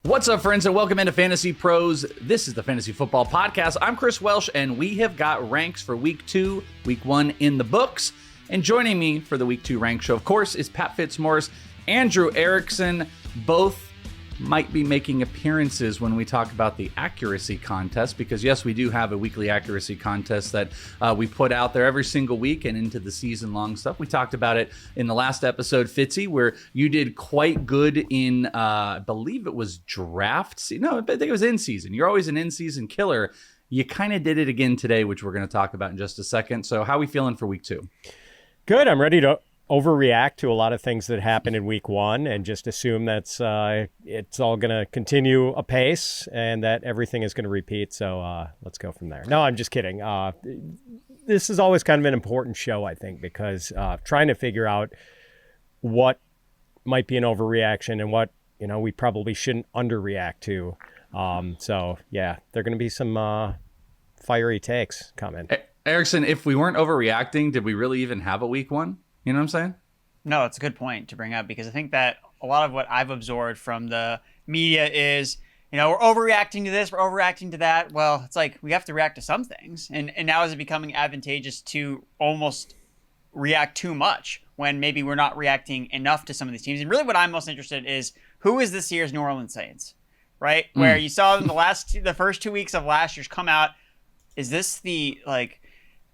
What's up, friends, and welcome into Fantasy Pros. This is the Fantasy Football Podcast. I'm Chris Welsh, and we have got ranks for Week 2, Week 1 in the books. And joining me for the Week 2 rank show, of course, is Pat Fitzmaurice, Andrew Erickson. Both might be making appearances when we talk about the accuracy contest, because yes, we do have a weekly accuracy contest that we put out there every single week and into the season-long stuff. We talked about it in the last episode, Fitzy, where you did quite good in, I believe it was draft. No, I think it was in-season. You're always an in-season killer. You kind of did it again today, which we're going to talk about in just a second. So how are we feeling for Week 2? Good. I'm ready to overreact to a lot of things that happened in Week 1 and just assume that's it's all going to continue apace and that everything is going to repeat. So let's go from there. No, I'm just kidding. This is always kind of an important show, I think, because trying to figure out what might be an overreaction and what, we probably shouldn't underreact to. So yeah, there are going to be some fiery takes coming. Erickson, if we weren't overreacting, did we really even have a Week 1? You know what I'm saying? No, it's a good point to bring up, because I think that a lot of what I've absorbed from the media is, we're overreacting to this, we're overreacting to that. Well, it's like we have to react to some things. And now is it becoming advantageous to almost react too much when maybe we're not reacting enough to some of these teams? And really what I'm most interested in is, who is this year's New Orleans Saints, right? Where you saw them the first 2 weeks of last year's come out. Is this the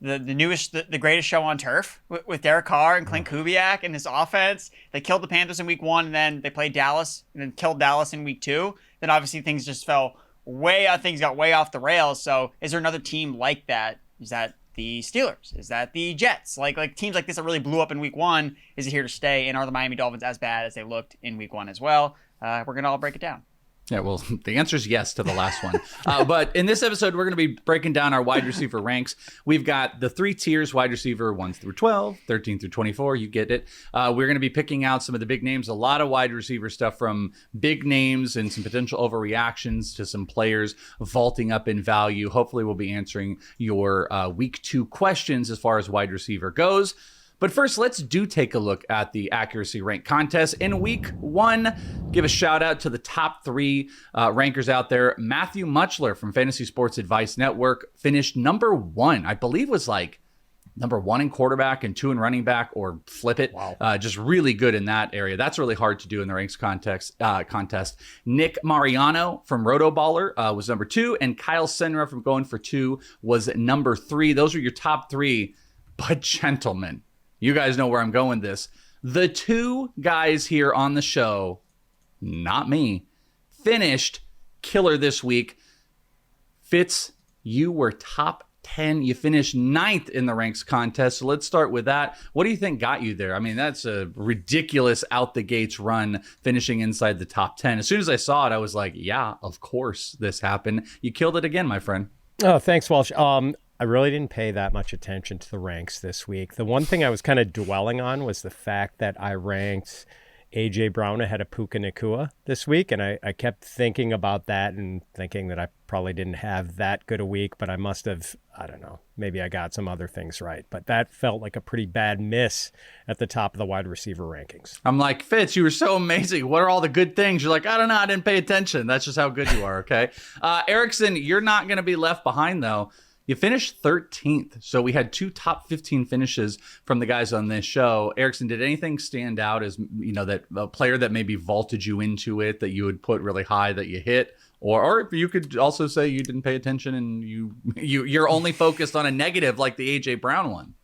newest, the greatest show on turf with Derek Carr and Clint Kubiak and this offense? They killed the Panthers in Week 1, and then they played Dallas and then killed Dallas in Week 2. Then obviously things just fell things got way off the rails. So is there another team like that? Is that the Steelers? Is that the Jets? Like teams like this that really blew up in Week 1, is it here to stay? And are the Miami Dolphins as bad as they looked in Week 1 as well? We're going to all break it down. Yeah, well, the answer is yes to the last one. But in this episode, we're going to be breaking down our wide receiver ranks. We've got the 3 tiers: wide receiver 1 through 12, 13 through 24. You get it. We're going to be picking out some of the big names, a lot of wide receiver stuff, from big names and some potential overreactions to some players vaulting up in value. Hopefully, we'll be answering your Week 2 questions as far as wide receiver goes. But first, let's take a look at the accuracy rank contest. In Week 1, give a shout out to the top 3 rankers out there. Matthew Muchler from Fantasy Sports Advice Network finished number 1. I believe was like number 1 in quarterback and 2 in running back, or flip it. Wow. Just really good in that area. That's really hard to do in the ranks contest. Nick Mariano from Rotoballer was number 2, and Kyle Senra from Going for 2 was number 3. Those are your top 3. But gentlemen, you guys know where I'm going with this. The 2 guys here on the show, not me, finished killer this week. Fitz, you were top 10. You finished 9th in the ranks contest. So let's start with that. What do you think got you there? I mean, that's a ridiculous out the gates run, finishing inside the top 10. As soon as I saw it, I was like, yeah, of course this happened. You killed it again, my friend. Oh, thanks, Welsh. I really didn't pay that much attention to the ranks this week. The one thing I was kind of dwelling on was the fact that I ranked A.J. Brown ahead of Puka Nacua this week, and I kept thinking about that and thinking that I probably didn't have that good a week, but I must have, I don't know, maybe I got some other things right. But that felt like a pretty bad miss at the top of the wide receiver rankings. I'm like, Fitz, you were so amazing. What are all the good things? You're like, I don't know, I didn't pay attention. That's just how good you are, okay? Erickson, you're not going to be left behind, though. You finished 13th, so we had 2 top 15 finishes from the guys on this show. Erickson, did anything stand out as, that a player that maybe vaulted you into it, that you would put really high, that you hit? Or you could also say you didn't pay attention and you're only focused on a negative like the A.J. Brown one.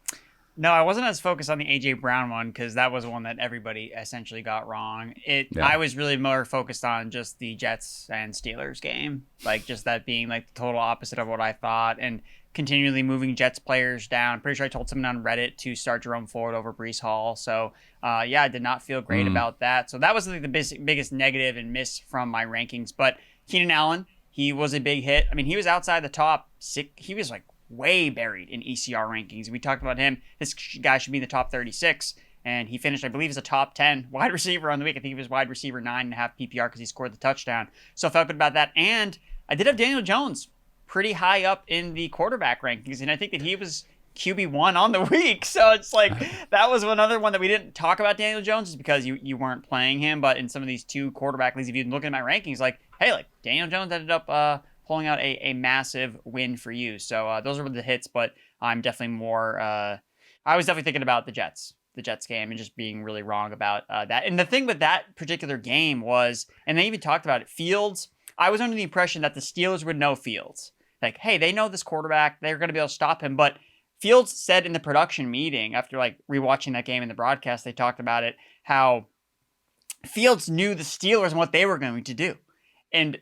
No, I wasn't as focused on the A.J. Brown one, because that was one that everybody essentially got wrong. I was really more focused on just the Jets and Steelers game, like just that being like the total opposite of what I thought, and continually moving Jets players down. Pretty sure I told someone on Reddit to start Jerome Ford over Breece Hall. So I did not feel great about that. So that was like the biggest negative and miss from my rankings. But Keenan Allen, he was a big hit. I mean, he was outside the top 6. He was like way buried in ECR rankings. We talked about him. This guy should be in the top 36, and he finished, I believe, as a top 10 wide receiver on the week. I think he was wide receiver 9.5 PPR because he scored the touchdown. So I felt good about that. And I did have Daniel Jones pretty high up in the quarterback rankings, and I think that he was QB1 on the week. So it's like, that was another one that we didn't talk about Daniel Jones, is because you weren't playing him. But in some of these 2 quarterback leagues, if you look at my rankings, like hey, like Daniel Jones ended up pulling out a massive win for you. So those are the hits, but I'm definitely more. I was definitely thinking about the Jets game, and just being really wrong about that. And the thing with that particular game was, and they even talked about it, Fields. I was under the impression that the Steelers would know Fields. Like, hey, they know this quarterback. They're going to be able to stop him. But Fields said in the production meeting, after like rewatching that game in the broadcast, they talked about it, how Fields knew the Steelers and what they were going to do. And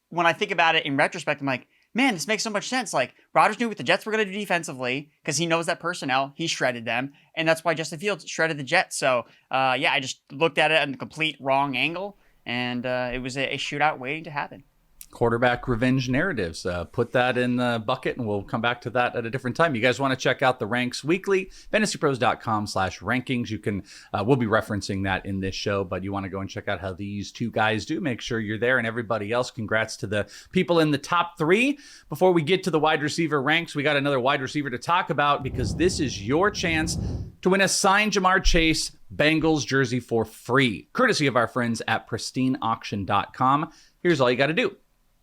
when I think about it in retrospect, I'm like, man, this makes so much sense. Like, Rodgers knew what the Jets were going to do defensively because he knows that personnel. He shredded them. And that's why Justin Fields shredded the Jets. So, yeah, I just looked at it at the complete wrong angle. And it was a shootout waiting to happen. Quarterback revenge narratives. Put that in the bucket, and we'll come back to that at a different time. You guys want to check out the ranks weekly, fantasypros.com/rankings. You can, we'll be referencing that in this show, but you want to go and check out how these two guys do. Make sure you're there, and everybody else, congrats to the people in the top 3. Before we get to the wide receiver ranks, we got another wide receiver to talk about, because this is your chance to win a signed Ja'Marr Chase Bengals jersey for free, courtesy of our friends at pristineauction.com. Here's all you got to do.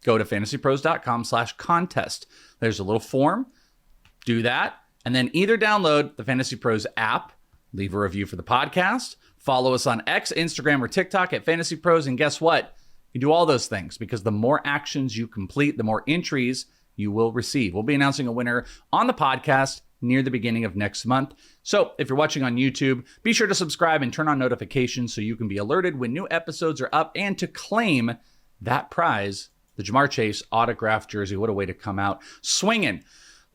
Go to fantasypros.com/contest. There's a little form. Do that. And then either download the Fantasy Pros app, leave a review for the podcast, follow us on X, Instagram, or TikTok at Fantasy Pros. And guess what? You do all those things, because the more actions you complete, the more entries you will receive. We'll be announcing a winner on the podcast near the beginning of next month. So if you're watching on YouTube, be sure to subscribe and turn on notifications so you can be alerted when new episodes are up, and to claim that prize, the Ja'Marr Chase autographed jersey. What a way to come out swinging.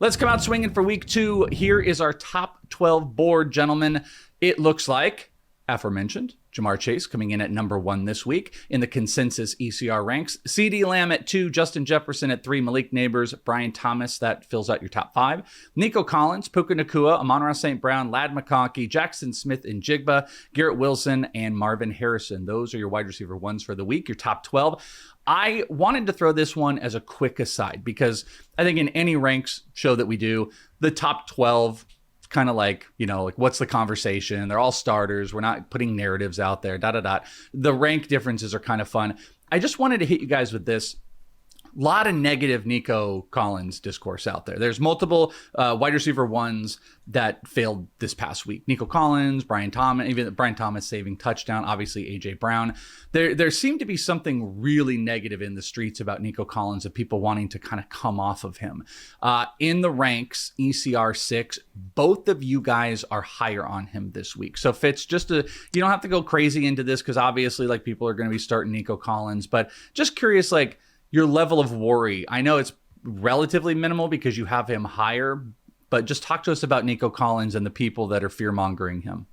Let's come out swinging for week 2. Here is our top 12 board, gentlemen. It looks like, aforementioned, Ja'Marr Chase coming in at number 1 this week in the consensus ECR ranks. CeeDee Lamb at 2, Justin Jefferson at 3, Malik Neighbors, Brian Thomas. That fills out your top 5. Nico Collins, Puka Nacua, Amon-Ra St. Brown, Ladd McConkey, Jackson Smith and Jigba, Garrett Wilson, and Marvin Harrison. Those are your wide receiver ones for the week, your top 12. I wanted to throw this one as a quick aside, because I think in any ranks show that we do, the top 12 kind of like, like what's the conversation? They're all starters. We're not putting narratives out there, The rank differences are kind of fun. I just wanted to hit you guys with this. A lot of negative Nico Collins discourse out there. There's multiple wide receiver ones that failed this past week. Nico Collins, Brian Thomas, even Brian Thomas saving touchdown, obviously AJ Brown. There seemed to be something really negative in the streets about Nico Collins, of people wanting to kind of come off of him. In the ranks, ECR 6, both of you guys are higher on him this week. So Fitz, you don't have to go crazy into this, because obviously like people are going to be starting Nico Collins, but just curious, like, your level of worry. I know it's relatively minimal because you have him higher, but just talk to us about Nico Collins and the people that are fear-mongering him.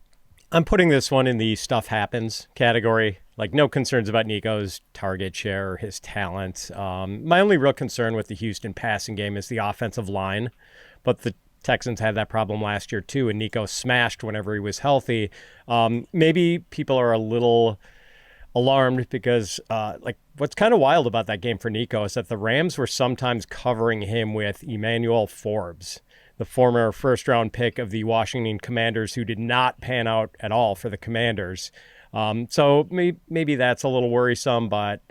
I'm putting this one in the stuff happens category. Like, no concerns about Nico's target share or his talent. My only real concern with the Houston passing game is the offensive line, but the Texans had that problem last year too, and Nico smashed whenever he was healthy. Maybe people are a little alarmed because what's kind of wild about that game for Nico is that the Rams were sometimes covering him with Emmanuel Forbes, the former first-round pick of the Washington Commanders, who did not pan out at all for the Commanders. So maybe that's a little worrisome, but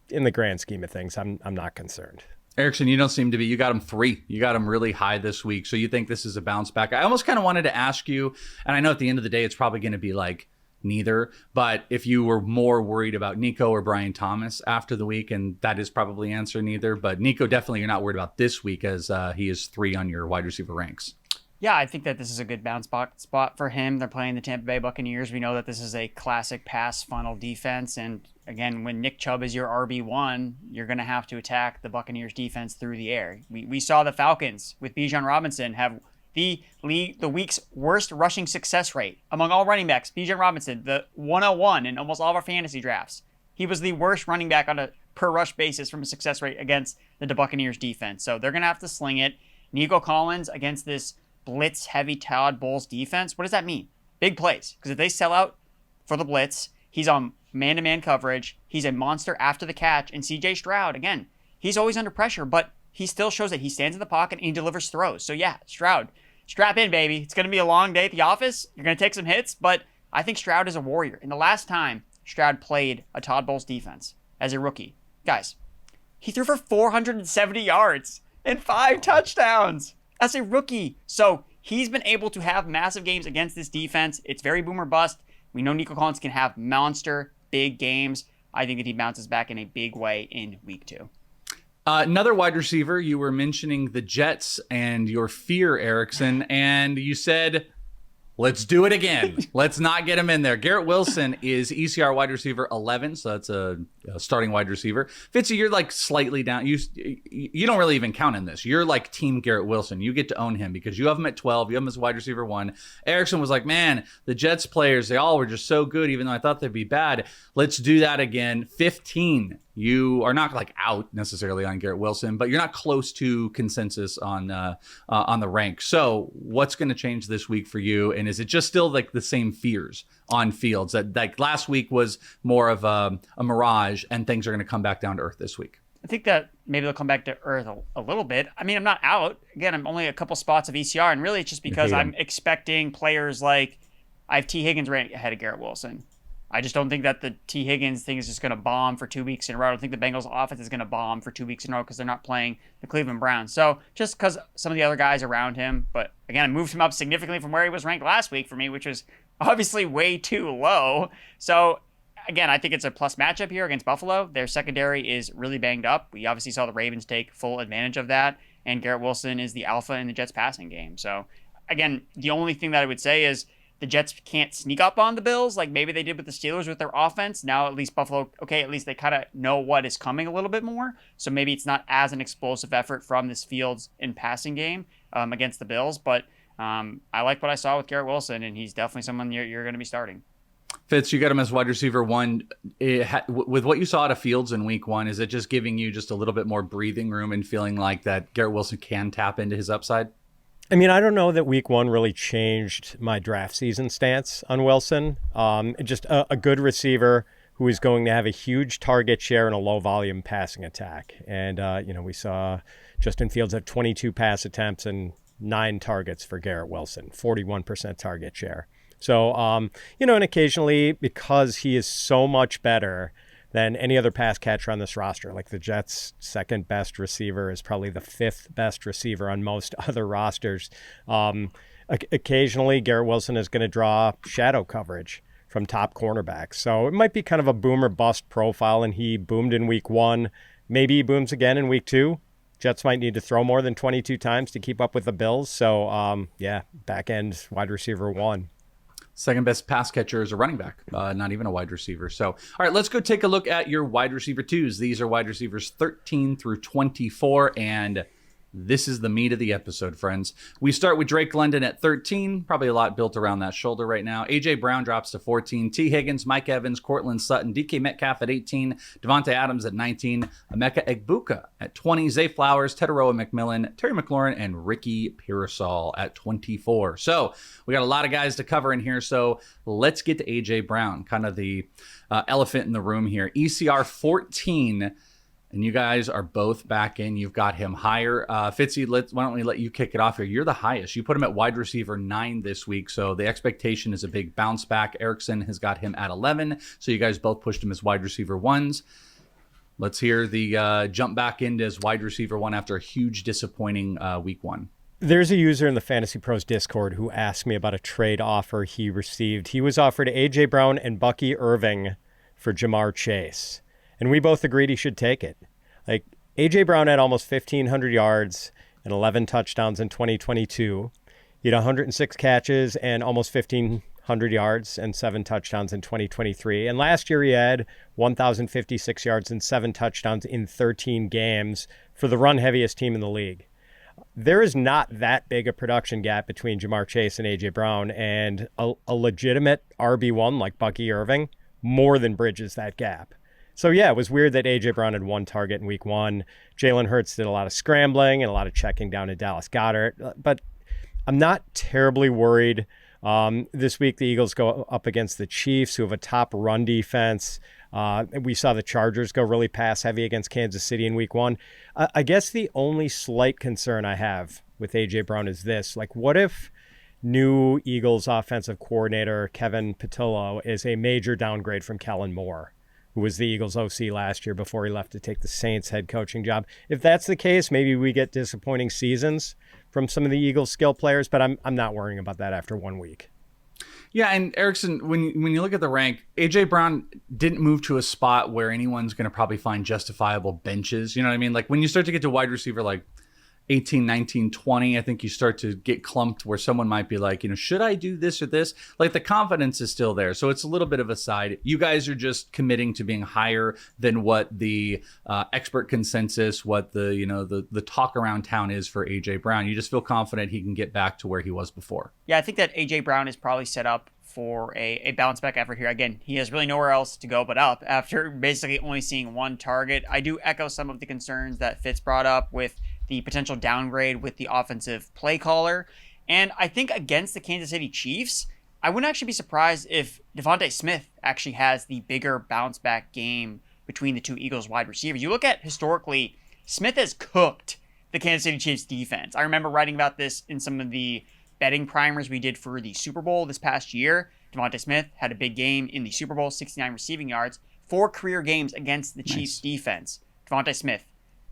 in the grand scheme of things, I'm not concerned. Erickson, you don't seem to be. You got him 3. You got him really high this week. So you think this is a bounce back. I almost kind of wanted to ask you, and I know at the end of the day, it's probably going to be like neither, but if you were more worried about Nico or Brian Thomas after the week, and that is probably answer neither, but Nico, definitely you're not worried about this week, as he is 3 on your wide receiver ranks. Yeah, I think that this is a good bounce spot for him. They're playing the Tampa Bay Buccaneers. We know that this is a classic pass funnel defense, and again, when Nick Chubb is your RB1, you're going to have to attack the Buccaneers defense through the air. We saw the Falcons with Bijan Robinson have the week's worst rushing success rate among all running backs. Bijan Robinson, the 101 in almost all of our fantasy drafts. He was the worst running back on a per rush basis from a success rate against the Buccaneers defense. So they're going to have to sling it. Nico Collins against this blitz heavy Todd Bowles defense. What does that mean? Big plays. Because if they sell out for the blitz, he's on man-to-man coverage. He's a monster after the catch. And CJ Stroud, again, he's always under pressure, but he still shows that he stands in the pocket and he delivers throws. So yeah, Stroud, strap in, baby. It's going to be a long day at the office. You're going to take some hits, but I think Stroud is a warrior. And the last time Stroud played a Todd Bowles defense as a rookie, Guys, he threw for 470 yards and 5 touchdowns as a rookie. So he's been able to have massive games against this defense. It's very boom or bust. We know Nico Collins can have monster big games. I think that he bounces back in a big way in week 2. Another wide receiver, you were mentioning the Jets and your fear, Erickson, and you said, let's do it again. Let's not get him in there. Garrett Wilson is ECR wide receiver 11, so that's a starting wide receiver. Fitzy, you're like slightly down. You don't really even count in this. You're like team Garrett Wilson. You get to own him because you have him at 12. You have him as wide receiver 1. Erickson was like, man, the Jets players, they all were just so good, even though I thought they'd be bad. Let's do that again. 15. You are not like out necessarily on Garrett Wilson, but you're not close to consensus on the rank. So what's going to change this week for you? And is it just still like the same fears on Fields that like last week was more of a mirage and things are going to come back down to earth this week? I think that maybe they'll come back to earth a little bit. I mean, I'm not out. Again, I'm only a couple spots of ECR, and really it's just because I'm expecting players like I have T. Higgins right ahead of Garrett Wilson. I just don't think that the T. Higgins thing is just going to bomb for 2 weeks in a row. I don't think the Bengals offense is going to bomb for 2 weeks in a row because they're not playing the Cleveland Browns. So just because some of the other guys around him, but again, I moved him up significantly from where he was ranked last week for me, which was obviously way too low. So again, I think it's a plus matchup here against Buffalo. Their secondary is really banged up. We obviously saw the Ravens take full advantage of that, and Garrett Wilson is the alpha in the Jets passing game. So again, the only thing that I would say is the Jets can't sneak up on the Bills like maybe they did with the Steelers with their offense. Now at least Buffalo, okay, at least they kind of know what is coming a little bit more. So maybe it's not as an explosive effort from this Fields in passing game against the Bills. But I like what I saw with Garrett Wilson, and he's definitely someone you're going to be starting. Fitz, you got him as wide receiver 1. With what you saw out of Fields in week 1, is it just giving you just a little bit more breathing room and feeling like that Garrett Wilson can tap into his upside? I mean, I don't know that week 1 really changed my draft season stance on Wilson. Just a good receiver who is going to have a huge target share and a low volume passing attack. And, we saw Justin Fields have 22 pass attempts and 9 targets for Garrett Wilson, 41% target share. So, and occasionally because he is so much better than any other pass catcher on this roster. Like the Jets' second best receiver is probably the 5th best receiver on most other rosters. Occasionally, Garrett Wilson is going to draw shadow coverage from top cornerbacks. So it might be kind of a boom or bust profile, and he boomed in week 1. Maybe he booms again in week 2. Jets might need to throw more than 22 times to keep up with the Bills. So, back end wide receiver 1. Second best pass catcher is a running back, not even a wide receiver. So, all right, let's go take a look at your wide receiver 2s. These are wide receivers 13 through 24, and this is the meat of the episode, friends. We start with Drake London at 13, probably a lot built around that shoulder right now. A.J. Brown drops to 14, T. Higgins, Mike Evans, Cortland Sutton, DK Metcalf at 18, Devontae Adams at 19, Emeka Egbuka at 20, Zay Flowers, Teteroa McMillan, Terry McLaurin, and Ricky Pearsall at 24. So we got a lot of guys to cover in here, so let's get to A.J. Brown, kind of the elephant in the room here. ECR 14. And you guys are both back in. You've got him higher. Fitzy, why don't we let you kick it off here? You're the highest. You put him at wide receiver 9 this week, so the expectation is a big bounce back. Erickson has got him at 11, so you guys both pushed him as wide receiver 1s. Let's hear the jump back into as wide receiver 1 after a huge disappointing week 1. There's a user in the Fantasy Pros Discord who asked me about a trade offer he received. He was offered A.J. Brown and Bucky Irving for Jamar Chase. And we both agreed he should take it. Like, A.J. Brown had almost 1,500 yards and 11 touchdowns in 2022. He had 106 catches and almost 1,500 yards and 7 touchdowns in 2023. And last year he had 1,056 yards and 7 touchdowns in 13 games for the run-heaviest team in the league. There is not that big a production gap between Jamar Chase and A.J. Brown, and a legitimate RB1 like Bucky Irving more than bridges that gap. So, yeah, it was weird that A.J. Brown had 1 target in week 1. Jalen Hurts did a lot of scrambling and a lot of checking down to Dallas Goedert. But I'm not terribly worried. This week, the Eagles go up against the Chiefs, who have a top run defense. We saw the Chargers go really pass-heavy against Kansas City in week 1. I guess the only slight concern I have with A.J. Brown is this. Like, what if new Eagles offensive coordinator Kevin Patillo is a major downgrade from Kellen Moore? who was the Eagles OC last year before he left to take the Saints head coaching job. If that's the case, maybe we get disappointing seasons from some of the Eagles skill players, but I'm not worrying about that after 1 week. Yeah, and Erickson, when you look at the rank, A.J. Brown didn't move to a spot where anyone's going to probably find justifiable benches. You know what I mean? Like when you start to get to wide receiver like 18, 19, 20, I think you start to get clumped where someone might be like, should I do this or this? Like the confidence is still there. So it's a little bit of a side. You guys are just committing to being higher than what the expert consensus, what the talk around town is for A.J. Brown. You just feel confident he can get back to where he was before. Yeah, I think that A.J. Brown is probably set up for a bounce back effort here. Again, he has really nowhere else to go but up after basically only seeing one target. I do echo some of the concerns that Fitz brought up with the potential downgrade with the offensive play caller. And I think against the Kansas City Chiefs, I wouldn't actually be surprised if Devontae Smith actually has the bigger bounce back game between the two Eagles wide receivers. You look at historically, Smith has cooked the Kansas City Chiefs defense. I remember writing about this in some of the betting primers we did for the Super Bowl this past year. Devontae Smith had a big game in the Super Bowl, 69 receiving yards, 4 career games against the Chiefs defense. Devontae Smith,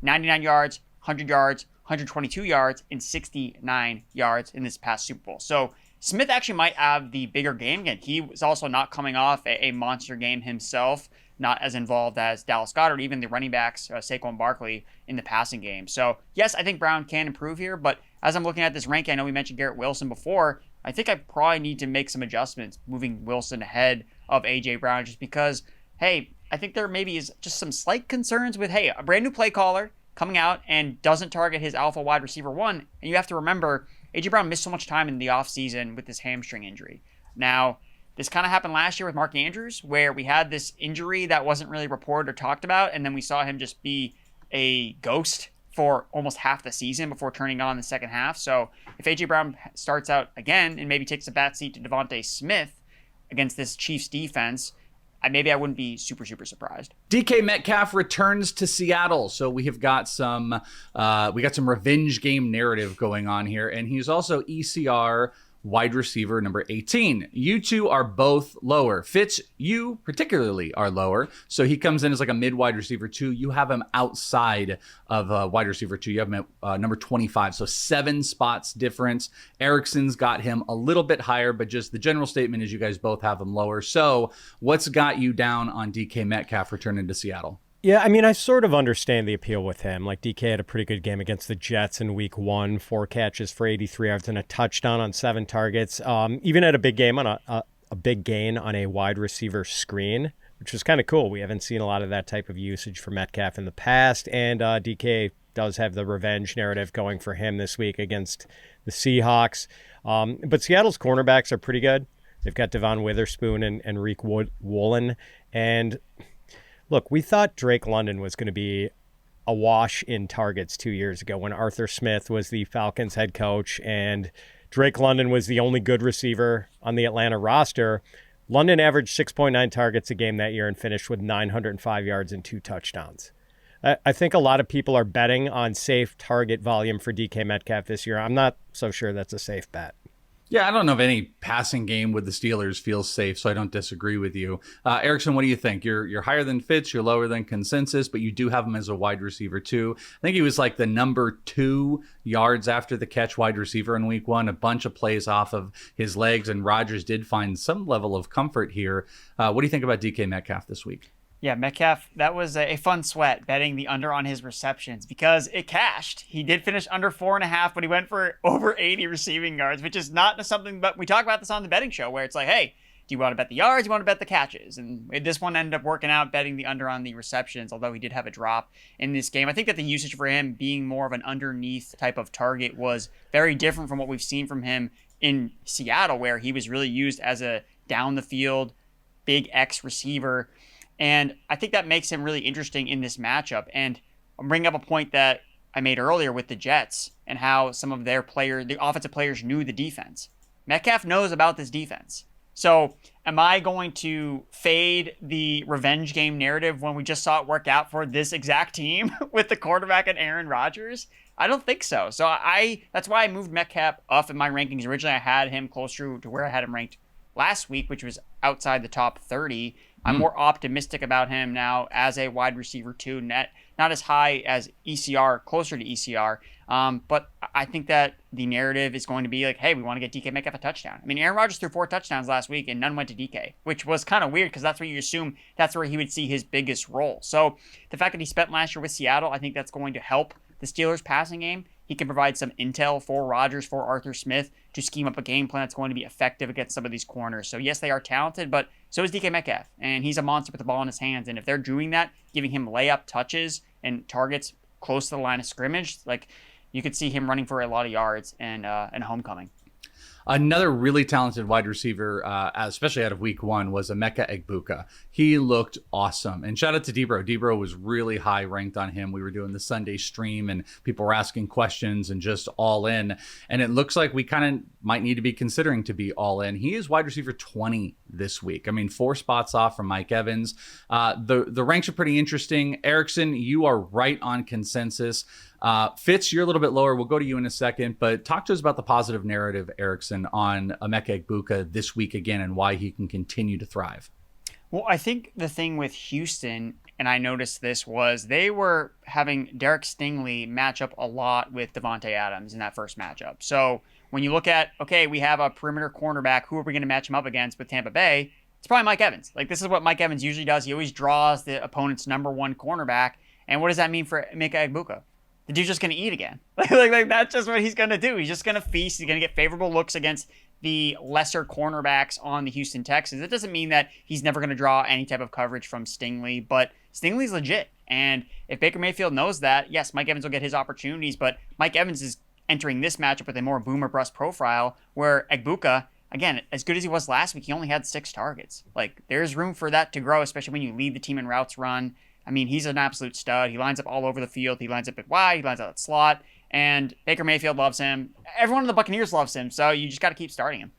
99 yards, 100 yards, 122 yards, and 69 yards in this past Super Bowl. So Smith actually might have the bigger game. Again, he was also not coming off a monster game himself, not as involved as Dallas Goedert, even the running backs, Saquon Barkley, in the passing game. So yes, I think Brown can improve here, but as I'm looking at this ranking, I know we mentioned Garrett Wilson before. I think I probably need to make some adjustments, moving Wilson ahead of A.J. Brown, just because, hey, I think there maybe is just some slight concerns with, hey, a brand new play caller coming out and doesn't target his alpha wide receiver one. And you have to remember, A.J. Brown missed so much time in the offseason with this hamstring injury. Now, this kind of happened last year with Mark Andrews, where we had this injury that wasn't really reported or talked about, and then we saw him just be a ghost for almost half the season before turning on in the second half. So if A.J. Brown starts out again and maybe takes a backseat to Devontae Smith against this Chiefs defense, maybe I wouldn't be super surprised. DK Metcalf returns to Seattle, so we have got some revenge game narrative going on here, and he's also ECR wide receiver number 18. You two are both lower. Fitz, you particularly are lower, so he comes in as like a mid wide receiver 2. You have him outside of wide receiver 2. You have him at number 25, so 7 spots difference. Erickson's got him a little bit higher, but just the general statement is you guys both have him lower. So what's got you down on DK Metcalf returning to Seattle? Yeah, I mean, I sort of understand the appeal with him. Like, DK had a pretty good game against the Jets in week 1, 4 catches for 83 yards and a touchdown on 7 targets. Even had a big game on a big gain on a wide receiver screen, which was kind of cool. We haven't seen a lot of that type of usage for Metcalf in the past, and DK does have the revenge narrative going for him this week against the Seahawks. But Seattle's cornerbacks are pretty good. They've got Devon Witherspoon and Enrique Woolen, and look, we thought Drake London was going to be a wash in targets 2 years ago when Arthur Smith was the Falcons head coach and Drake London was the only good receiver on the Atlanta roster. London averaged 6.9 targets a game that year and finished with 905 yards and 2 touchdowns. I think a lot of people are betting on safe target volume for DK Metcalf this year. I'm not so sure that's a safe bet. Yeah, I don't know if any passing game with the Steelers feels safe, so I don't disagree with you. Erickson, what do you think? You're higher than Fitz, you're lower than consensus, but you do have him as a wide receiver too. I think he was like the number 2 yards after the catch wide receiver in week 1, a bunch of plays off of his legs, and Rodgers did find some level of comfort here. What do you think about DK Metcalf this week? Yeah, Metcalf, that was a fun sweat betting the under on his receptions because it cashed. He did finish under 4.5, but he went for over 80 receiving yards, which is not something, but we talk about this on the betting show where it's like, hey, do you want to bet the yards? Do you want to bet the catches? And this one ended up working out betting the under on the receptions, although he did have a drop in this game. I think that the usage for him being more of an underneath type of target was very different from what we've seen from him in Seattle, where he was really used as a down the field, big X receiver. And I think that makes him really interesting in this matchup. And I'm bringing up a point that I made earlier with the Jets and how some of their players, the offensive players, knew the defense. Metcalf knows about this defense. So am I going to fade the revenge game narrative when we just saw it work out for this exact team with the quarterback and Aaron Rodgers? I don't think so. So that's why I moved Metcalf up in my rankings. Originally, I had him closer to where I had him ranked last week, which was outside the top 30. I'm more optimistic about him now as a wide receiver too. Not as high as ECR, closer to ECR. But I think that the narrative is going to be like, hey, we want to get DK Metcalf a touchdown. I mean, Aaron Rodgers threw 4 touchdowns last week and none went to DK, which was kind of weird because that's where you assume that's where he would see his biggest role. So the fact that he spent last year with Seattle, I think that's going to help the Steelers passing game. He can provide some intel for Rodgers, for Arthur Smith to scheme up a game plan that's going to be effective against some of these corners. So yes, they are talented, but so is DK Metcalf, and he's a monster with the ball in his hands. And if they're doing that, giving him layup touches and targets close to the line of scrimmage, like you could see him running for a lot of yards and homecoming. Another really talented wide receiver, especially out of week 1, was Emeka Egbuka. He looked awesome. And shout out to Debro. Debro was really high ranked on him. We were doing the Sunday stream and people were asking questions and just all in. And it looks like we kind of might need to be considering to be all in. He is wide receiver 20 this week. I mean, 4 spots off from Mike Evans. The ranks are pretty interesting. Erickson, you are right on consensus. Fitz, you're a little bit lower. We'll go to you in a second, but talk to us about the positive narrative, Erickson, on Emeka Egbuka this week again and why he can continue to thrive. Well, I think the thing with Houston, and I noticed this, was they were having Derek Stingley match up a lot with Devontae Adams in that first matchup. So when you look at, okay, we have a perimeter cornerback, who are we going to match him up against with Tampa Bay? It's probably Mike Evans. Like, this is what Mike Evans usually does. He always draws the opponent's number 1 cornerback. And what does that mean for Emeka Egbuka? The dude's just going to eat again. like that's just what he's going to do. He's just going to feast. He's going to get favorable looks against the lesser cornerbacks on the Houston Texans. It doesn't mean that he's never going to draw any type of coverage from Stingley, but Stingley's legit. And if Baker Mayfield knows that, yes, Mike Evans will get his opportunities, but Mike Evans is entering this matchup with a more boomer bust profile where Egbuka, again, as good as he was last week, he only had 6 targets. Like, there's room for that to grow, especially when you lead the team in routes run. I mean, he's an absolute stud. He lines up all over the field. He lines up at wide. He lines up at slot. And Baker Mayfield loves him. Everyone in the Buccaneers loves him. So you just got to keep starting him.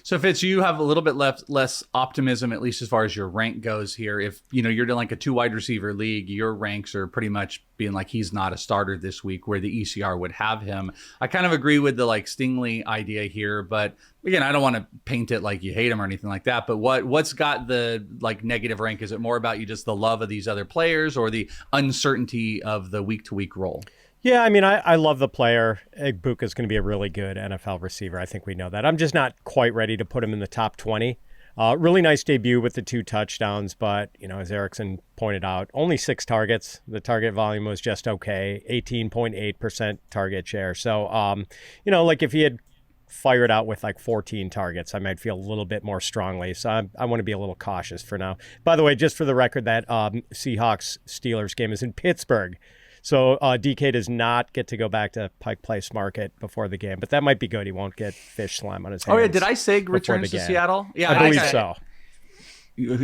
So Fitz, you have a little bit less optimism, at least as far as your rank goes here. If you're in like a 2 wide receiver league, your ranks are pretty much being like he's not a starter this week, where the ECR would have him. I kind of agree with the like Stingley idea here, but again, I don't want to paint it like you hate him or anything like that. But what's got the like negative rank? Is it more about you just the love of these other players or the uncertainty of the week to week role? Yeah, I mean, I love the player. Egbuka is going to be a really good NFL receiver. I think we know that. I'm just not quite ready to put him in the top 20. Really nice debut with the 2 touchdowns, but, as Erickson pointed out, only 6 targets. The target volume was just okay, 18.8% target share. So, like if he had fired out with like 14 targets, I might feel a little bit more strongly. So I want to be a little cautious for now. By the way, just for the record, that Seahawks-Steelers game is in Pittsburgh. So DK does not get to go back to Pike Place Market before the game, but that might be good. He won't get fish slime on his hands. Oh, yeah. Did I say returns to Seattle? Yeah, I believe so.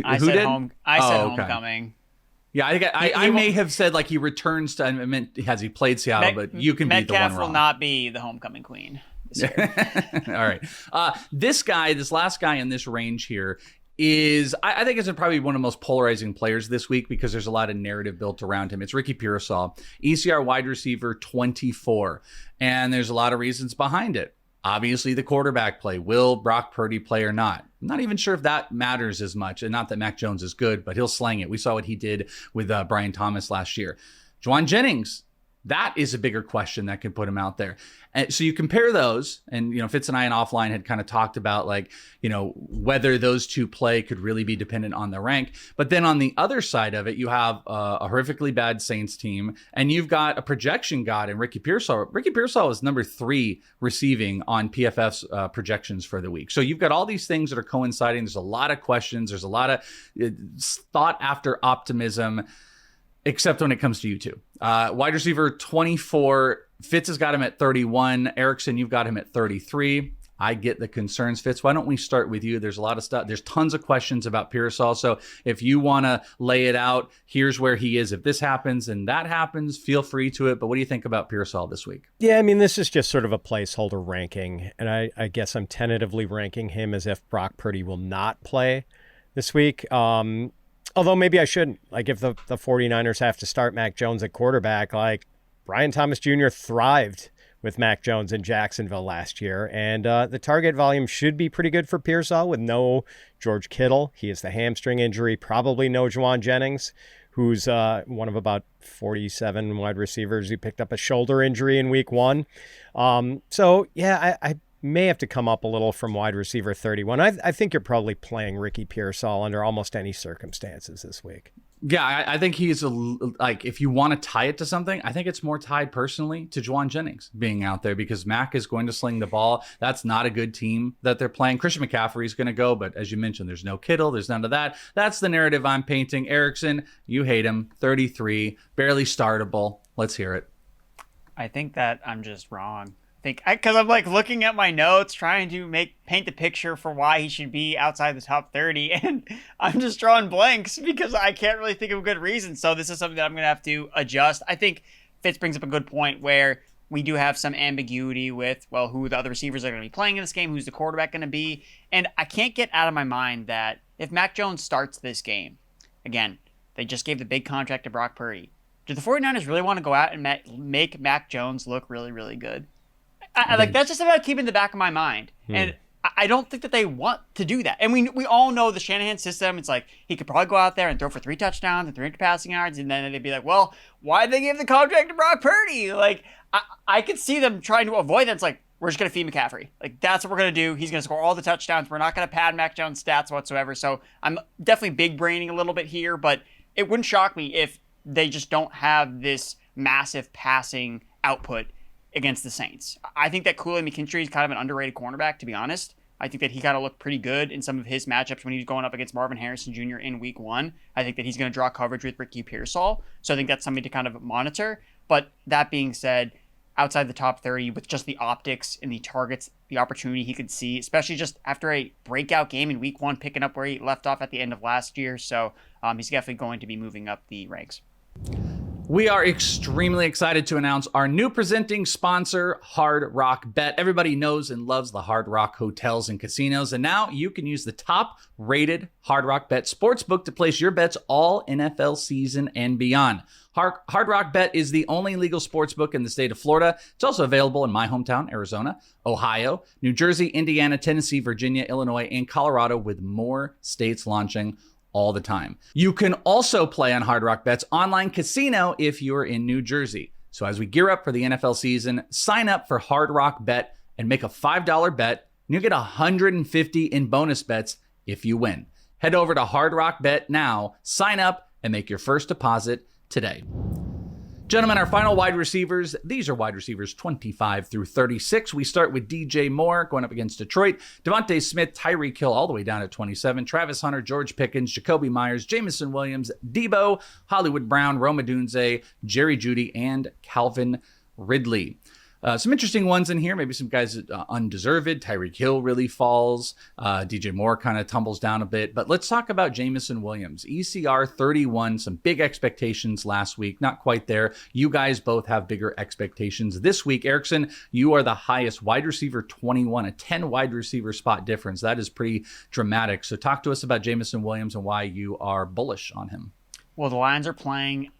I said homecoming. Yeah, I may have said like he returns to, I meant has he played Seattle, but you can be the one wrong. Metcalf will not be the homecoming queen this year. All right. This last guy in this range here, I think is probably one of the most polarizing players this week because there's a lot of narrative built around him. It's Ricky Pearsall, ECR wide receiver 24, and there's a lot of reasons behind it. Obviously, the quarterback play. Will Brock Purdy play or not? I'm not even sure if that matters as much, and not that Mac Jones is good, but he'll slang it. We saw what he did with Brian Thomas last year. Juwan Jennings, that is a bigger question that could put him out there. And so you compare those, and Fitz and I in offline had kind of talked about whether those 2 play could really be dependent on the rank. But then on the other side of it, you have a horrifically bad Saints team, and you've got a projection god in Ricky Pearsall. Ricky Pearsall is number 3 receiving on PFF's projections for the week. So you've got all these things that are coinciding. There's a lot of questions. There's a lot of thought after optimism. Except when it comes to you 2. Wide receiver 24, Fitz has got him at 31. Erickson, you've got him at 33. I get the concerns, Fitz. Why don't we start with you? There's a lot of stuff. There's tons of questions about Pearsall. So if you want to lay it out, here's where he is. If this happens and that happens, feel free to it. But what do you think about Pearsall this week? Yeah, I mean, this is just sort of a placeholder ranking. And I guess I'm tentatively ranking him as if Brock Purdy will not play this week. Although maybe I shouldn't. Like if the 49ers have to start Mac Jones at quarterback, like Brian Thomas Jr. thrived with Mac Jones in Jacksonville last year. And the target volume should be pretty good for Pearsall with no George Kittle. He has the hamstring injury, probably no Juwan Jennings, who's one of about 47 wide receivers who picked up a shoulder injury in week 1. I may have to come up a little from wide receiver 31. I think you're probably playing Ricky Pearsall under almost any circumstances this week. Yeah, I think he's if you want to tie it to something, I think it's more tied personally to Juwan Jennings being out there because Mac is going to sling the ball. That's not a good team that they're playing. Christian McCaffrey is going to go, but as you mentioned, there's no Kittle. There's none of that. That's the narrative I'm painting. Erickson, you hate him. 33, barely startable. Let's hear it. I think that I'm just wrong. Because I'm like looking at my notes, trying to paint the picture for why he should be outside the top 30, and I'm just drawing blanks because I can't really think of a good reason. So this is something that I'm going to have to adjust. I think Fitz brings up a good point where we do have some ambiguity with, well, who the other receivers are going to be playing in this game, who's the quarterback going to be, and I can't get out of my mind that if Mac Jones starts this game, again, they just gave the big contract to Brock Purdy. Do the 49ers really want to go out and make Mac Jones look really, really good? That's just about keeping in the back of my mind. And I don't think that they want to do that. And we all know the Shanahan system. It's like he could probably go out there and throw for 3 touchdowns and 300 passing yards. And then they'd be like, well, why did they give the contract to Brock Purdy? Like, I could see them trying to avoid that. It's like, we're just going to feed McCaffrey. Like, that's what we're going to do. He's going to score all the touchdowns. We're not going to pad Mac Jones' stats whatsoever. So I'm definitely big braining a little bit here. But it wouldn't shock me if they just don't have this massive passing output against the Saints. I think that Kool-Aid McKinstry is kind of an underrated cornerback, to be honest. I think that he kind of looked pretty good in some of his matchups when he was going up against Marvin Harrison Jr. in week 1. I think that he's going to draw coverage with Ricky Pearsall. So I think that's something to kind of monitor. But that being said, outside the top 30, with just the optics and the targets, the opportunity he could see, especially just after a breakout game in week 1, picking up where he left off at the end of last year. So he's definitely going to be moving up the ranks. We are extremely excited to announce our new presenting sponsor, Hard Rock Bet. Everybody knows and loves the Hard Rock hotels and casinos, and now you can use the top-rated Hard Rock Bet sportsbook to place your bets all NFL season and beyond. Hard Rock Bet is the only legal sportsbook in the state of Florida. It's also available in my hometown, Arizona, Ohio, New Jersey, Indiana, Tennessee, Virginia, Illinois, and Colorado, with more states launching all the time. You can also play on Hard Rock Bet's online casino if you're in New Jersey. So as we gear up for the NFL season, sign up for Hard Rock Bet and make a $5 bet, and you'll get $150 in bonus bets if you win. Head over to Hard Rock Bet now, sign up, and make your first deposit today. Gentlemen, our final wide receivers. These are wide receivers 25 through 36. We start with DJ Moore going up against Detroit. Devontae Smith, Tyreek Hill all the way down at 27. Travis Hunter, George Pickens, Jacoby Myers, Jameson Williams, Debo, Hollywood Brown, Rome Odunze, Jerry Jeudy, and Calvin Ridley. Some interesting ones in here. Maybe some guys undeserved. Tyreek Hill really falls. DJ Moore kind of tumbles down a bit. But let's talk about Jameson Williams. ECR 31. Some big expectations last week. Not quite there. You guys both have bigger expectations this week. Erickson, you are the highest wide receiver 21, a 10 wide receiver spot difference. That is pretty dramatic. So talk to us about Jameson Williams and why you are bullish on him. Well, the Lions are playing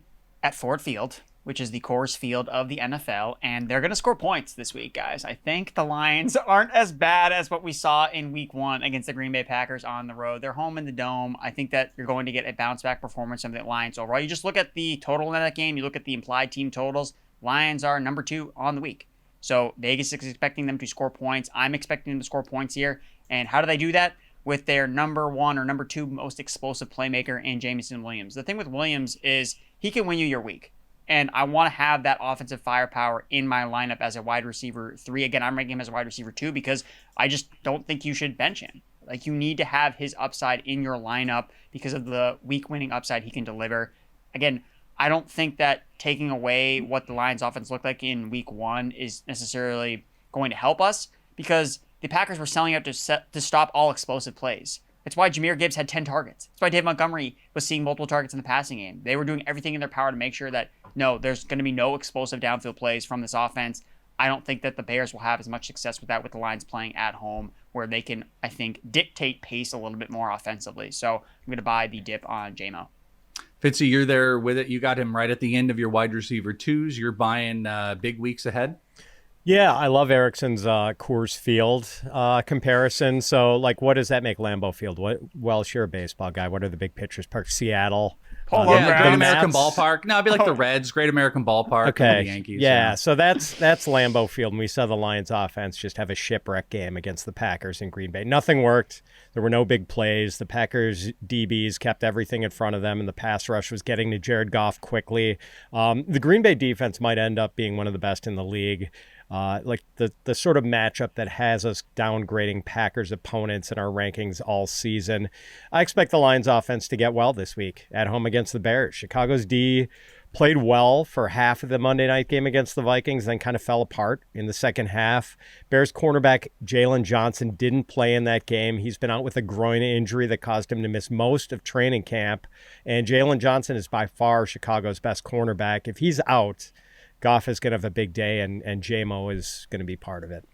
at Ford Field, which is the Coors Field of the NFL, and they're going to score points this week, guys. I think the Lions aren't as bad as what we saw in week 1 against the Green Bay Packers on the road. They're home in the Dome. I think that you're going to get a bounce-back performance from the Lions overall. You just look at the total in that game. You look at the implied team totals. Lions are number 2 on the week. So Vegas is expecting them to score points. I'm expecting them to score points here. And how do they do that? With their number 1 or number 2 most explosive playmaker in Jameson Williams. The thing with Williams is he can win you your week. And I want to have that offensive firepower in my lineup as a wide receiver 3. Again, I'm ranking him as a wide receiver 2 because I just don't think you should bench him. Like, you need to have his upside in your lineup because of the week-winning upside he can deliver. Again, I don't think that taking away what the Lions offense looked like in week 1 is necessarily going to help us because the Packers were selling out to stop all explosive plays. It's why Jahmyr Gibbs had 10 targets. It's why Dave Montgomery was seeing multiple targets in the passing game. They were doing everything in their power to make sure that, no, there's going to be no explosive downfield plays from this offense. I don't think that the Bears will have as much success with that with the Lions playing at home, where they can, I think, dictate pace a little bit more offensively. So I'm going to buy the dip on JMO. Fitzy, you're there with it. You got him right at the end of your wide receiver 2s. You're buying big weeks ahead. Yeah, I love Erickson's Coors Field comparison. So, like, what does that make Lambeau Field? Welsh, you're a baseball guy. What are the big pitchers? Park Seattle. Great American Ballpark. No, it'd be like the Reds, Great American Ballpark. Okay. The Yankees. Yeah, so that's Lambeau Field. And we saw the Lions offense just have a shipwreck game against the Packers in Green Bay. Nothing worked. There were no big plays. The Packers DBs kept everything in front of them, and the pass rush was getting to Jared Goff quickly. The Green Bay defense might end up being one of the best in the league. Like the sort of matchup that has us downgrading Packers opponents in our rankings all season. I expect the Lions offense to get well this week at home against the Bears. Chicago's D played well for half of the Monday night game against the Vikings, then kind of fell apart in the second half. Bears cornerback Jaylen Johnson didn't play in that game. He's been out with a groin injury that caused him to miss most of training camp. And Jaylen Johnson is by far Chicago's best cornerback. If he's out, Goff is going to have a big day, and JMO is going to be part of it.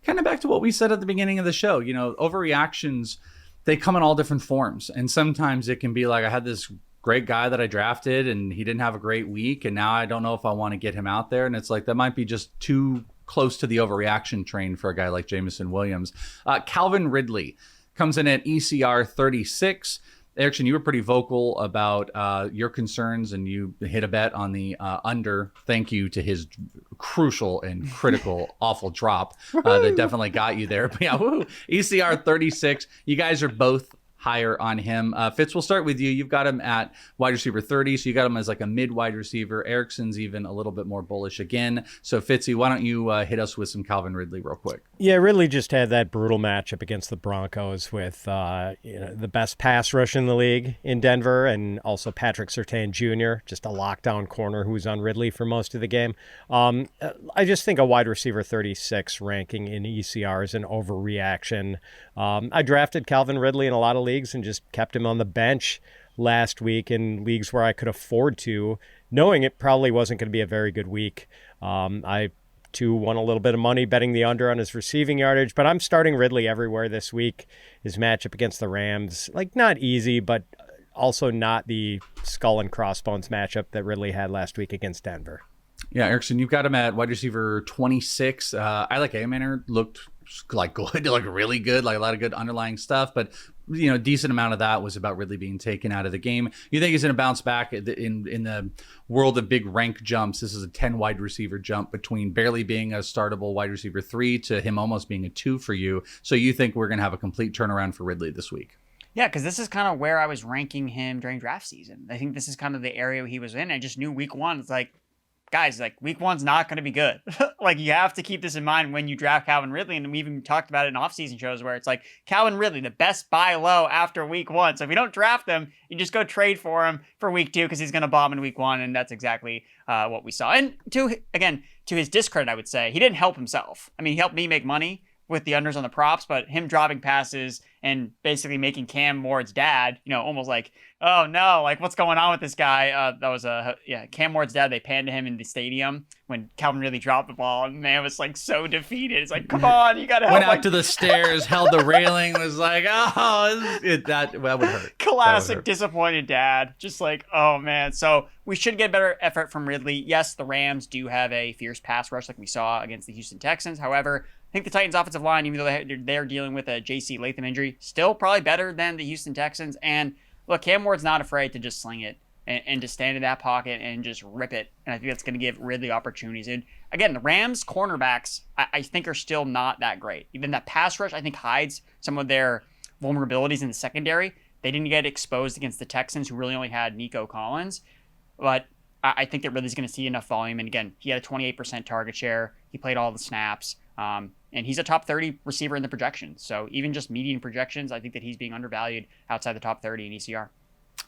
Kind of back to what we said at the beginning of the show. Overreactions, they come in all different forms. And sometimes it can be like, I had this great guy that I drafted, and he didn't have a great week, and now I don't know if I want to get him out there. And it's like, that might be just too close to the overreaction train for a guy like Jameson Williams. Calvin Ridley comes in at ECR 36. Erickson, you were pretty vocal about your concerns, and you hit a bet on the under. Thank you to his crucial and critical awful drop that definitely got you there. But yeah, ECR 36. You guys are both higher on him. Fitz, we'll start with you. You've got him at wide receiver 30, so you got him as like a mid wide receiver. Erickson's even a little bit more bullish again. So Fitzy, why don't you hit us with some Calvin Ridley real quick? Yeah, Ridley just had that brutal matchup against the Broncos with the best pass rush in the league in Denver, and also Patrick Surtain Jr., just a lockdown corner who was on Ridley for most of the game. I just think a wide receiver 36 ranking in ECR is an overreaction. I drafted Calvin Ridley in a lot of leagues and just kept him on the bench last week in leagues where I could afford to, knowing it probably wasn't going to be a very good week. I too won a little bit of money betting the under on his receiving yardage, but I'm starting Ridley everywhere this week. His matchup against the Rams, like, not easy, but also not the skull and crossbones matchup that Ridley had last week against Denver. Yeah, Erickson, you've got him at wide receiver 26. I like Manor looked like good, like really good, like a lot of good underlying stuff, but decent amount of that was about Ridley being taken out of the game. You think he's going to bounce back in the world of big rank jumps? This is a 10 wide receiver jump between barely being a startable wide receiver 3 to him almost being a 2 for you. So you think we're going to have a complete turnaround for Ridley this week? Yeah, because this is kind of where I was ranking him during draft season. I think this is kind of the area he was in. I just knew week one, it's like, guys, like, week one's not going to be good. Like, you have to keep this in mind when you draft Calvin Ridley. And we even talked about it in off-season shows where it's like, Calvin Ridley, the best buy low after week one. So if you don't draft him, you just go trade for him for week 2 because he's going to bomb in week 1. And that's exactly what we saw. And to his discredit, I would say, he didn't help himself. I mean, he helped me make money with the unders on the props, but him dropping passes and basically making Cam Ward's dad, almost like, oh no, like, what's going on with this guy? That was Cam Ward's dad. They panned to him in the stadium when Calvin really dropped the ball, and man was like so defeated. It's like, come on, you gotta help. Went out to the stairs, held the railing, was like, oh, that would hurt. Classic disappointed dad. Just like, oh man. So we should get better effort from Ridley. Yes, the Rams do have a fierce pass rush like we saw against the Houston Texans. However, I think the Titans' offensive line, even though they're dealing with a J.C. Latham injury, still probably better than the Houston Texans. And look, Cam Ward's not afraid to just sling it and to stand in that pocket and just rip it. And I think that's going to give Ridley opportunities. And again, the Rams' cornerbacks, I think, are still not that great. Even that pass rush, I think, hides some of their vulnerabilities in the secondary. They didn't get exposed against the Texans, who really only had Nico Collins. But I think that Ridley's going to see enough volume. And again, he had a 28% target share. He played all the snaps. And he's a top 30 receiver in the projections. So even just median projections, I think that he's being undervalued outside the top 30 in ECR.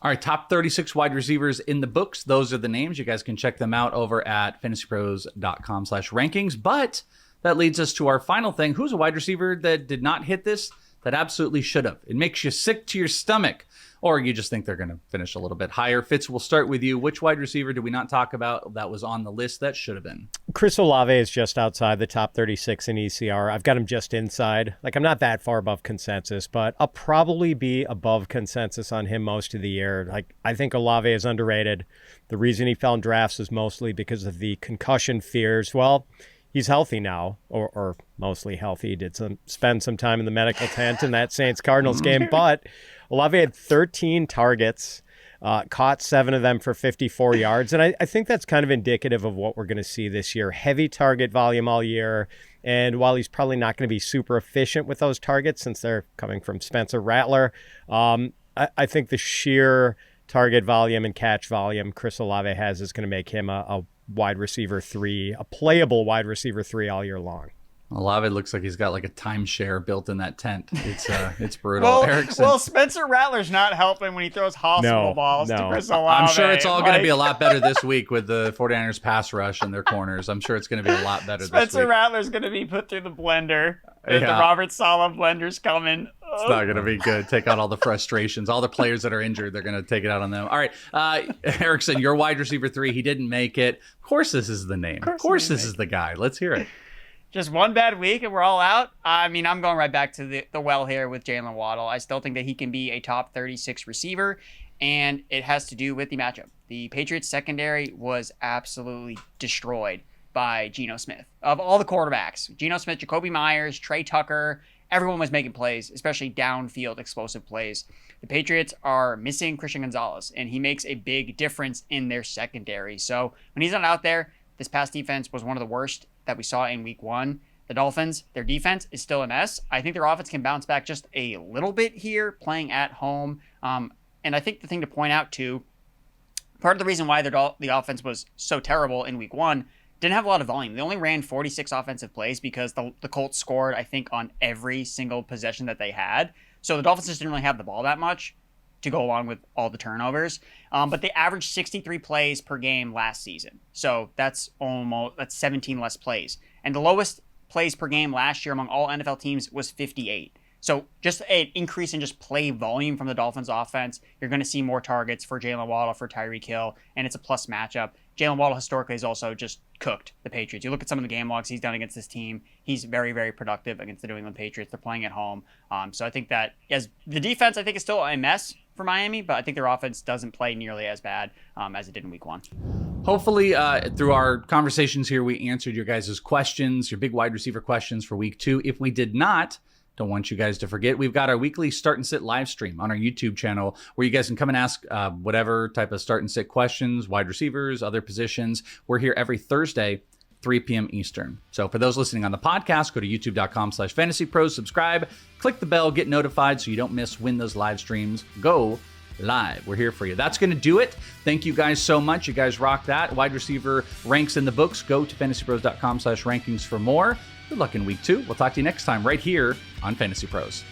All right, top 36 wide receivers in the books. Those are the names. You guys can check them out over at fantasypros.com/rankings. But that leads us to our final thing. Who's a wide receiver that did not hit this that absolutely should have? It makes you sick to your stomach. Or you just think they're going to finish a little bit higher. Fitz, we'll start with you. Which wide receiver did we not talk about that was on the list that should have been? Chris Olave is just outside the top 36 in ECR. I've got him just inside. Like, I'm not that far above consensus, but I'll probably be above consensus on him most of the year. Like, I think Olave is underrated. The reason he fell in drafts is mostly because of the concussion fears. Well, he's healthy now, or mostly healthy. He did spend some time in the medical tent in that Saints-Cardinals game. But Olave had 13 targets, caught 7 of them for 54 yards. And I think that's kind of indicative of what we're going to see this year. Heavy target volume all year. And while he's probably not going to be super efficient with those targets since they're coming from Spencer Rattler, I think the sheer target volume and catch volume Chris Olave has is going to make him a wide receiver 3, a playable wide receiver 3 all year long. Olave looks like he's got like a timeshare built in that tent. It's brutal. Erickson. Well, Spencer Rattler's not helping when he throws hospital balls to Chris Olave. I'm sure it's all going to be a lot better this week with the 49ers pass rush and their corners. I'm sure it's going to be a lot better this week. Spencer Rattler's going to be put through the blender. The Robert Saleh blender's coming. It's not going to be good. Take out all the frustrations. All the players that are injured, they're going to take it out on them. All right. Erickson, your wide receiver 3, he didn't make it. Of course this is the name. Of course this is the guy. Let's hear it. Just one bad week and we're all out. I mean, I'm going right back to the well here with Jaylen Waddle. I still think that he can be a top 36 receiver, and it has to do with the matchup. The Patriots secondary was absolutely destroyed by Geno Smith. Of all the quarterbacks, Geno Smith, Jacoby Myers, Trey Tucker, everyone was making plays, especially downfield explosive plays. The Patriots are missing Christian Gonzalez, and he makes a big difference in their secondary. So when he's not out there, this pass defense was one of the worst that we saw in week 1. The Dolphins, their defense is still a mess. I think their offense can bounce back just a little bit here playing at home. And I think the thing to point out too, part of the reason why the offense was so terrible in week 1, didn't have a lot of volume. They only ran 46 offensive plays because the Colts scored, I think, on every single possession that they had. So the Dolphins just didn't really have the ball that much to go along with all the turnovers. But they averaged 63 plays per game last season. So that's 17 less plays. And the lowest plays per game last year among all NFL teams was 58. So just an increase in just play volume from the Dolphins offense. You're going to see more targets for Jaylen Waddle, for Tyreek Hill, and it's a plus matchup. Jaylen Waddle historically has also just cooked the Patriots. You look at some of the game logs he's done against this team. He's very, very productive against the New England Patriots. They're playing at home. So I think that as the defense, I think is still a mess for Miami, but I think their offense doesn't play nearly as bad as it did in week 1. Hopefully, through our conversations here, we answered your guys' questions, your big wide receiver questions for week 2. If we did not, don't want you guys to forget, we've got our weekly Start and Sit live stream on our YouTube channel where you guys can come and ask whatever type of start and sit questions, wide receivers, other positions. We're here every Thursday, 3 p.m. Eastern. So for those listening on the podcast, go to youtube.com/fantasypros, subscribe, click the bell, get notified so you don't miss when those live streams go live. We're here for you. That's going to do it. Thank you guys so much. You guys rock that. Wide receiver ranks in the books. Go to fantasypros.com/rankings for more. Good luck in week 2. We'll talk to you next time right here on Fantasy Pros.